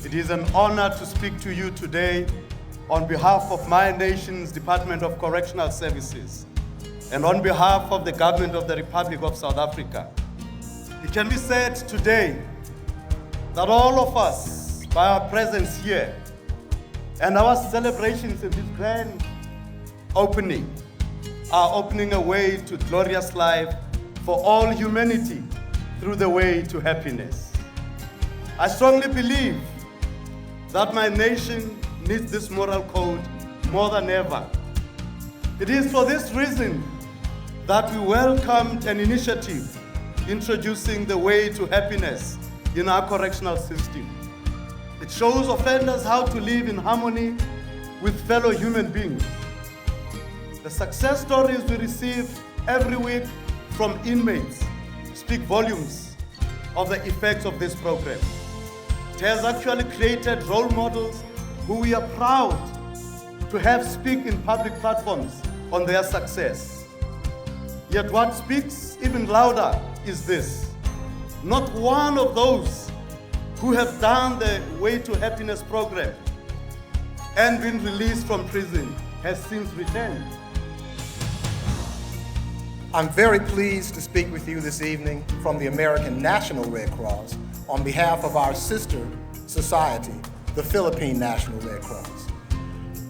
It is an honor to speak to you today on behalf of my nation's Department of Correctional Services and on behalf of the Government of the Republic of South Africa. It can be said today that all of us, by our presence here and our celebrations in this grand opening, are opening a way to glorious life for all humanity through the way to happiness. I strongly believe that my nation needs this moral code more than ever. It is for this reason that we welcomed an initiative introducing the way to happiness in our correctional system. It shows offenders how to live in harmony with fellow human beings. The success stories we receive every week from inmates speak volumes of the effects of this program. It has actually created role models who we are proud to have speak in public platforms on their success. Yet what speaks even louder is this: not one of those who have done the Way to Happiness program and been released from prison has since returned. I'm very pleased to speak with you this evening from the American National Red Cross on behalf of our sister society, the Philippine National Red Cross.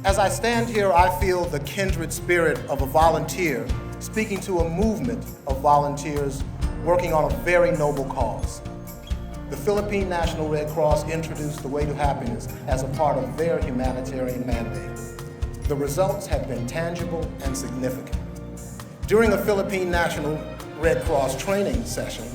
As I stand here, I feel the kindred spirit of a volunteer speaking to a movement of volunteers working on a very noble cause. The Philippine National Red Cross introduced the Way to Happiness as a part of their humanitarian mandate. The results have been tangible and significant. During a Philippine National Red Cross training session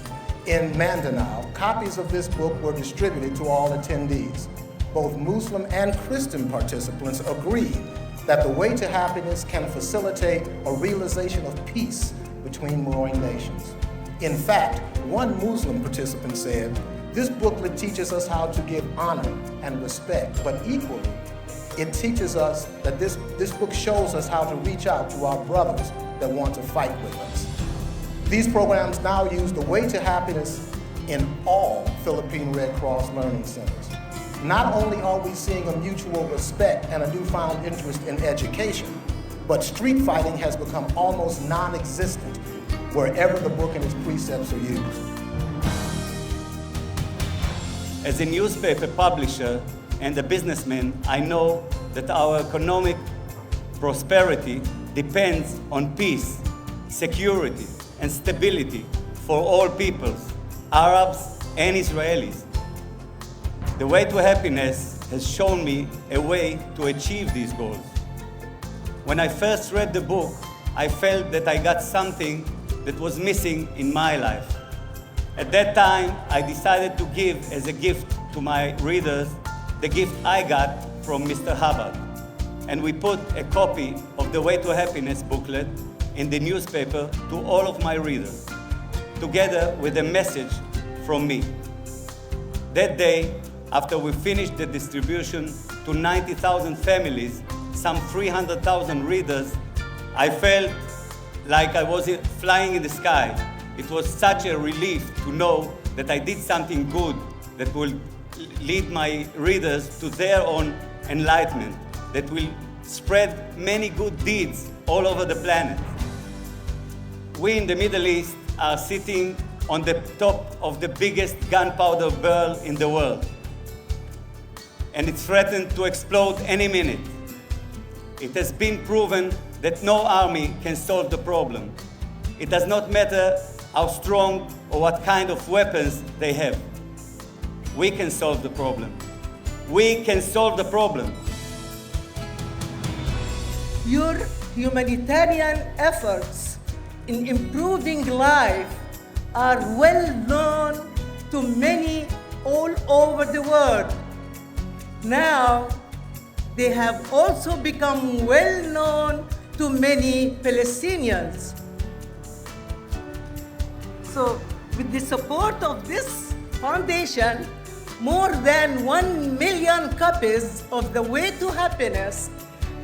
in Mindanao, copies of this book were distributed to all attendees. Both Muslim and Christian participants agreed that the Way to Happiness can facilitate a realization of peace between warring nations. In fact, one Muslim participant said, "This booklet teaches us how to give honor and respect, but equally, it teaches us that this book shows us how to reach out to our brothers that want to fight with us." These programs now use the Way to Happiness in all Philippine Red Cross learning centers. Not only are we seeing a mutual respect and a newfound interest in education, but street fighting has become almost non-existent wherever the book and its precepts are used. As a newspaper publisher and a businessman, I know that our economic prosperity depends on peace, security, and stability for all peoples, Arabs and Israelis. The Way to Happiness has shown me a way to achieve these goals. When I first read the book, I felt that I got something that was missing in my life. At that time, I decided to give as a gift to my readers the gift I got from Mr. Habbarda. And we put a copy of the Way to Happiness booklet in the newspaper to all of my readers, together with a message from me. That day, after we finished the distribution to 90,000 families, some 300,000 readers, I felt like I was flying in the sky. It was such a relief to know that I did something good that will lead my readers to their own enlightenment, that will spread many good deeds all over the planet. We in the Middle East are sitting on the top of the biggest gunpowder barrel in the world, and it's threatened to explode any minute. It has been proven that no army can solve the problem. It does not matter how strong or what kind of weapons they have. We can solve the problem. We can solve the problem. Your humanitarian efforts in improving life are well known to many all over the world. Now, they have also become well known to many Palestinians. So, with the support of this foundation, more than 1 million copies of The Way to Happiness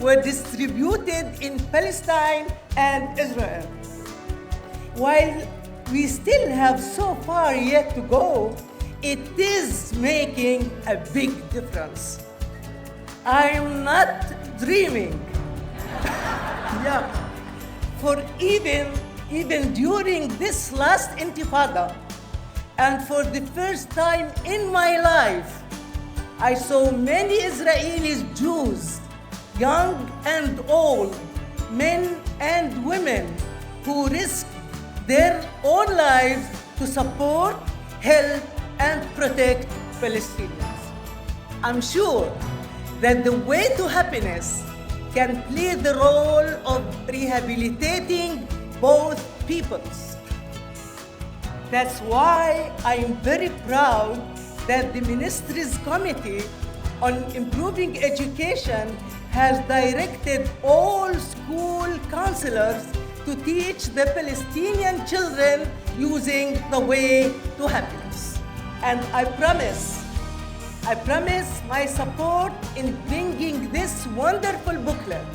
were distributed in Palestine and Israel. While we still have so far yet to go, it is making a big difference. I'm not dreaming. Yeah. For even during this last intifada, and for the first time in my life, I saw many Israeli Jews, young and old, men and women, who risked their own lives to support, help, and protect Palestinians. I'm sure that The Way to Happiness can play the role of rehabilitating both peoples. That's why I'm very proud that the Ministry's Committee on Improving Education has directed all school counselors to teach the Palestinian children using The Way to Happiness. And I promise my support in bringing this wonderful booklet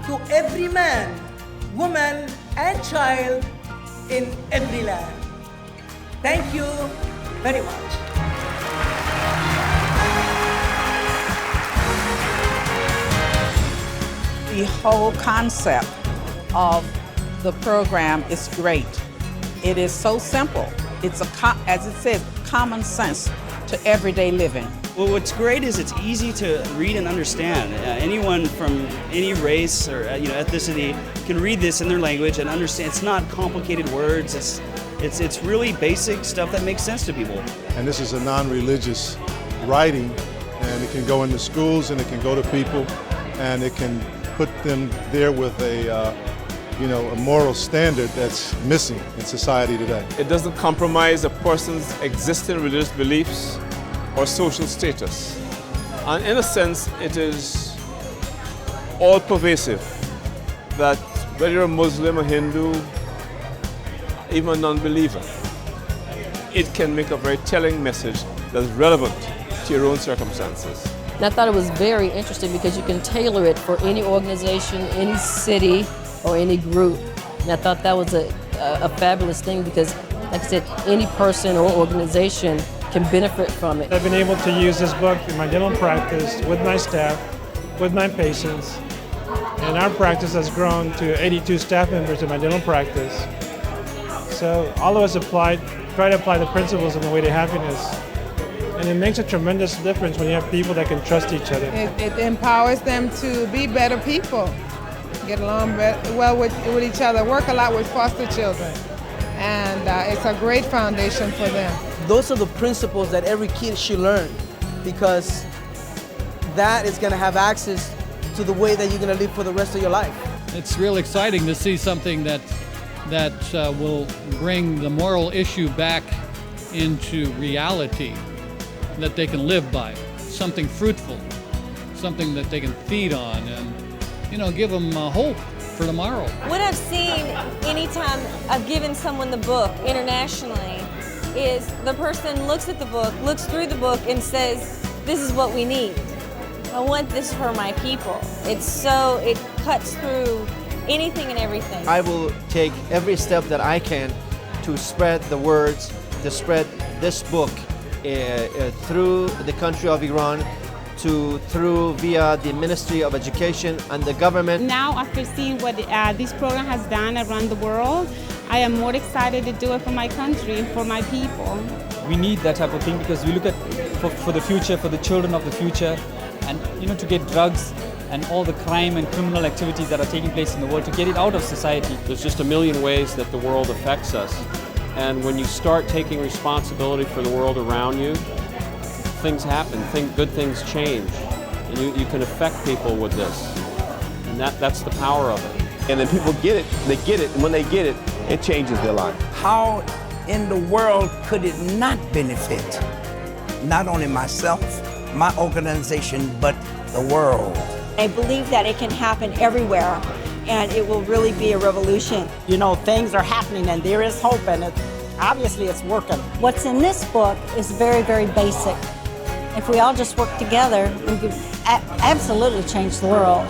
to every man, woman, and child in every land. Thank you very much. The whole concept of the program is great. It is so simple. It's as it says, common sense to everyday living. Well, what's great is it's easy to read and understand. Anyone from any race or ethnicity can read this in their language and understand. It's not complicated words. It's really basic stuff that makes sense to people. And this is a non-religious writing, and it can go into schools and it can go to people, and it can put them there with a moral standard that's missing in society today. It doesn't compromise a person's existing religious beliefs or social status. And in a sense, it is all pervasive, that whether you're a Muslim, a Hindu, even a non-believer, it can make a very telling message that's relevant to your own circumstances. And I thought it was very interesting because you can tailor it for any organization, any city, or any group. And I thought that was a fabulous thing because, like I said, any person or organization can benefit from it. I've been able to use this book in my dental practice with my staff, with my patients, and our practice has grown to 82 staff members in my dental practice. So all of us try to apply the principles of The Way to Happiness. And it makes a tremendous difference when you have people that can trust each other. It empowers them to be better people, get along well with each other, work a lot with foster children. And it's a great foundation for them. Those are the principles that every kid should learn, because that is going to have access to the way that you're going to live for the rest of your life. It's real exciting to see something that will bring the moral issue back into reality that they can live by, something fruitful, something that they can feed on, and give them hope for tomorrow. What I've seen anytime I've given someone the book internationally is the person looks at the book, looks through the book, and says, this is what we need. I want this for my people. It cuts through anything and everything. I will take every step that I can to spread the words, to spread this book through the country of Iran, through via the Ministry of Education and the government. Now, after seeing what this program has done around the world, I am more excited to do it for my country and for my people. We need that type of thing because we look at for the future, for the children of the future, and to get drugs and all the crime and criminal activities that are taking place in the world, to get it out of society. There's just a million ways that the world affects us. And when you start taking responsibility for the world around you, things happen, good things change. And you can affect people with this. And that's the power of it. And then people get it, and when they get it, it changes their life. How in the world could it not benefit not only myself, my organization, but the world? I believe that it can happen everywhere, and it will really be a revolution. You know, things are happening and there is hope, and obviously it's working. What's in this book is very, very basic. If we all just work together, we could absolutely change the world.